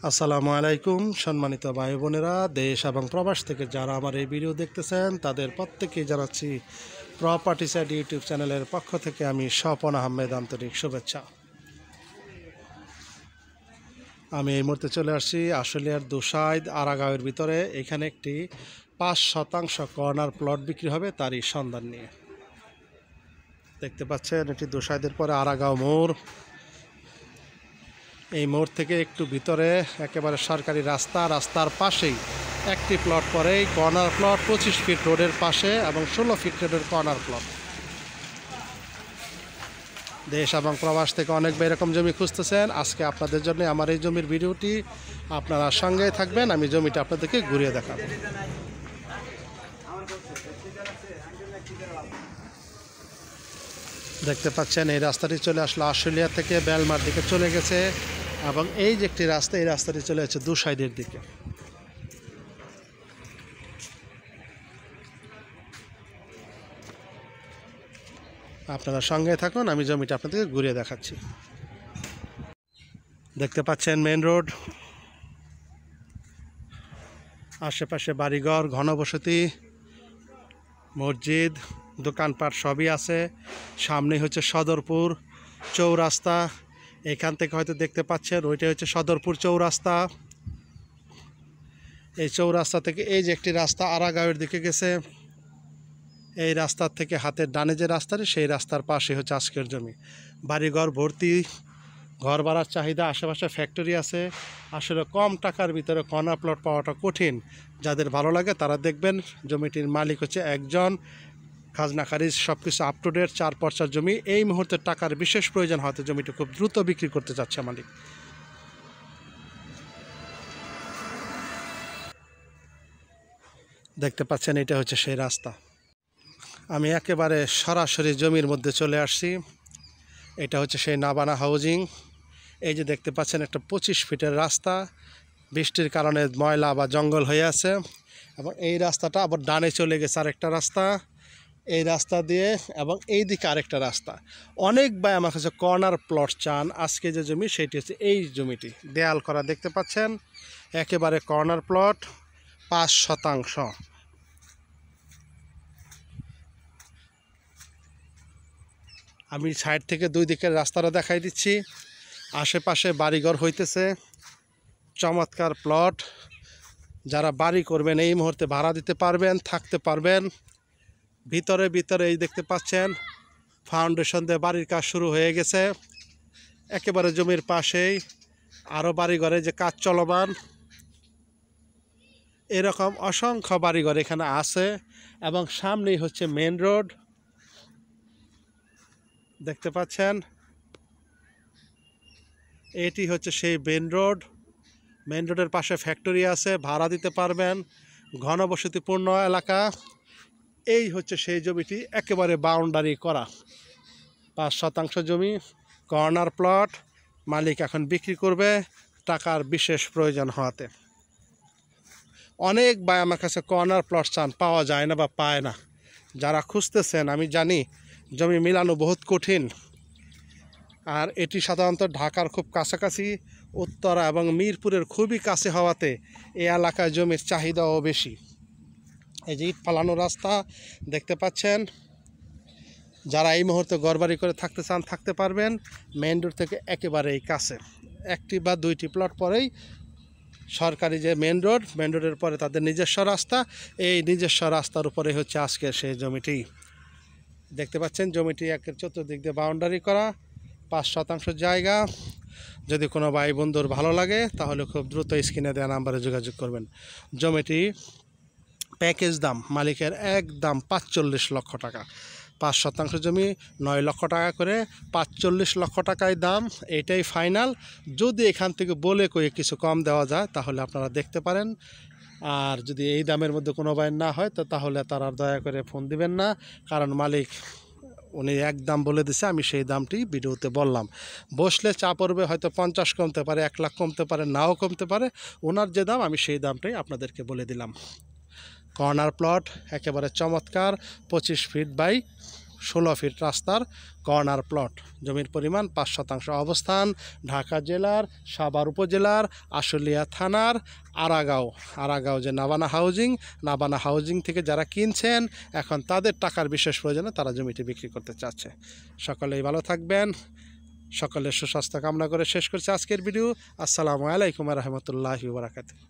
আসসালামু আলাইকুম সম্মানিত ভাই বোনেরা, দেশ এবং প্রবাস থেকে যারা আমার এই ভিডিও দেখতেছেন তাদের প্রত্যেকেই জানাচ্ছি প্রপার্টি সাইট ইউটিউব চ্যানেলের পক্ষ থেকে আমি স্বপন আহমেদ আন্তরিক শুভেচ্ছা। আমি এই মুহূর্তে চলে আসছি আশুলিয়ার দুসাইদ আরাগাঁওয়ের ভিতরে। এখানে একটি ৫% কর্নার প্লট বিক্রি হবে, তারই সন্ধান নিয়ে। দেখতে পাচ্ছেন এটি দুসাইদের পরে আরাগাঁও মোড়। এই মোড় থেকে একটু ভিতরে একেবারে সরকারি রাস্তার পাশেই একটি প্লট পরেই কর্নার প্লট, 25 ফিট রোডের পাশে এবং 16 ফিট রোডের কর্নার প্লট। দেশ এবং প্রবাস থেকে অনেক এরকম জমি খুঁজতেছেন। আজকে আপনাদের জন্য আমার এই জমির ভিডিওটি, আপনারা সঙ্গে থাকবেন, আমি জমিটা আপনাদেরকে ঘুরিয়ে দেখাবো। দেখতে পাচ্ছেন এই রাস্তাটি চলে আসলো আশুলিয়া থেকে বেলমার দিকে চলে গেছে এবং এই যে একটি রাস্তা, এই রাস্তাটি চলে যাচ্ছে দুসাইদের দিকে। আপনারা সঙ্গে থাকুন, আমি জমিটা আপনাদেরকে ঘুরিয়ে দেখাচ্ছি। দেখতে পাচ্ছেন মেন রোড, আশেপাশে বাড়িঘর, ঘনবসতি, মসজিদ, দোকানপাট সবই আছে। সামনে হচ্ছে সদরপুর চৌরাস্তা। এখান থেকে হয়তো দেখতে পাচ্ছেন ওইটা হচ্ছে সদরপুর চৌরাস্তা। এই চৌরাস্তা থেকে এই যে একটি রাস্তা আরাগাঁওয়ের দিকে গেছে, এই রাস্তার থেকে হাতের ডানে যে রাস্তাটি, সেই রাস্তার পাশে হচ্ছে আজকের জমি। বাড়িঘর ভর্তি, ঘর ভাড়ার চাহিদা, আশেপাশে ফ্যাক্টরি আছে। আসলে কম টাকার ভিতরে কর্নার প্লট পাওয়াটা কঠিন। যাদের ভালো লাগে তারা দেখবেন। জমিটির মালিক হচ্ছে একজন, খাজনা খারিজ সব কিছু আপ টু ডেট, 4 পর্চার জমি। এই মুহূর্তে টাকার বিশেষ প্রয়োজন, হয়তো জমিটি খুব দ্রুত বিক্রি করতে চাচ্ছে মালিক। দেখতে পাচ্ছেন এটা হচ্ছে সেই রাস্তা। আমি একেবারে সরাসরি জমির মধ্যে চলে আসছি। এটা হচ্ছে সেই নাবানা হাউজিং। এই যে দেখতে পাচ্ছেন একটা 25 ফিটের রাস্তা, বৃষ্টির কারণে ময়লা বা জঙ্গল হয়ে আছে এবং এই রাস্তাটা আবার ডানে চলে গেছে আরেকটা রাস্তা, এই রাস্তা দিয়ে, এবং এই দিকে আরেকটা রাস্তা। অনেক ভাই আমার কাছে কর্নার প্লট চান। আজকে যে জমি সেটি হচ্ছে এই জমিটি, দেয়াল করা দেখতে পাচ্ছেন, একেবারে কর্নার প্লট, 5%। আমি সাইড থেকে দুই দিকের রাস্তাটা দেখাই দিচ্ছি। আশেপাশে বাড়িঘর হইতেছে, চমৎকার প্লট। যারা বাড়ি করবেন এই মুহূর্তে ভাড়া দিতে পারবেন, থাকতে পারবেন। ভিতরে এই দেখতে পাচ্ছেন ফাউন্ডেশন দিয়ে বাড়ির কাজ শুরু হয়ে গেছে। একেবারে জমির পাশেই আরও বাড়িঘরে যে কাজ চলমান, এরকম অসংখ্য বাড়িঘর এখানে আছে এবং সামনেই হচ্ছে মেন রোড। দেখতে পাচ্ছেন এটি হচ্ছে সেই মেন রোড। মেন রোডের পাশে ফ্যাক্টরি আছে, ভাড়া দিতে পারবেন, ঘনবসতিপূর্ণ এলাকা। এই হচ্ছে সেই জমিটি, একেবারে বাউন্ডারি করা 5% জমি, কর্নার প্লট। মালিক এখন বিক্রি করবে, টাকার বিশেষ প্রয়োজন হওয়াতে। অনেক ভাই আমার কাছে কর্নার প্লট চান, পাওয়া যায় না বা পায় না। যারা খুঁজতেছেন আমি জানি জমি মিলানো বহুত কঠিন, আর এটি সাধারণত ঢাকার খুব কাছাকাছি, উত্তরা এবং মিরপুরের খুবই কাছে হওয়াতে এই এলাকায় জমির চাহিদাও বেশি। এই যে ইট ফালানো রাস্তা দেখতে পাচ্ছেন। যারা এই মুহূর্তে ঘরবাড়ি করে থাকতে চান থাকতে পারবেন। মেন রোড থেকে একেবারেই কাছে, একটি বা দুইটি প্লট পরেই সরকারি যে মেন রোডের পরে তাদের নিজস্ব রাস্তা। এই নিজস্ব রাস্তার উপরে হচ্ছে আজকের সেই জমিটি। দেখতে পাচ্ছেন জমিটি একের চতুর্দিক দিয়ে বাউন্ডারি করা, 5% জায়গা। যদি কোনো ভাই বন্ধুর ভালো লাগে তাহলে খুব দ্রুত স্ক্রিনে দেওয়া নাম্বারে যোগাযোগ করবেন। জমিটি প্যাকেজ দাম মালিকের একদম 45 লক্ষ টাকা। 5% জমি 9 লক্ষ টাকা করে, 45 লক্ষ টাকায় দাম, এটাই ফাইনাল। যদি এখান থেকে বলে কয়ে কিছু কম দেওয়া যায় তাহলে আপনারা দেখতে পারেন। আর যদি এই দামের মধ্যে কোনো ভাই না হয় তো তাহলে তারা দয়া করে ফোন দিবেন না, কারণ মালিক উনি এক দাম বলে দিছে, আমি সেই দামটি ভিডিওতে বললাম। বসলে চা পড়বে, হয়তো 50 কমতে পারে, 1 লাখ কমতে পারে, নাও কমতে পারে। ওনার যে দাম আমি সেই দামটাই আপনাদেরকে বলে দিলাম। কর্নার প্লট একেবারে চমৎকার, 25 ফিট বাই 16 ফিট রাস্তার কর্নার প্লট। জমির পরিমাণ 5 শতাংশ। অবস্থান ঢাকা জেলার সাভার উপজেলার আশুলিয়া থানার আরাগাঁও যে নাবানা হাউজিং থেকে যারা কিনছেন এখন তাদের টাকার বিশেষ প্রয়োজনে তারা জমিটি বিক্রি করতে চাচ্ছে। সকলেই ভালো থাকবেন, সকলের সুস্বাস্থ্য কামনা করে শেষ করছি আজকের ভিডিও। আসসালামু আলাইকুম ওয়া রাহমাতুল্লাহি ওয়া বারাকাতুহু।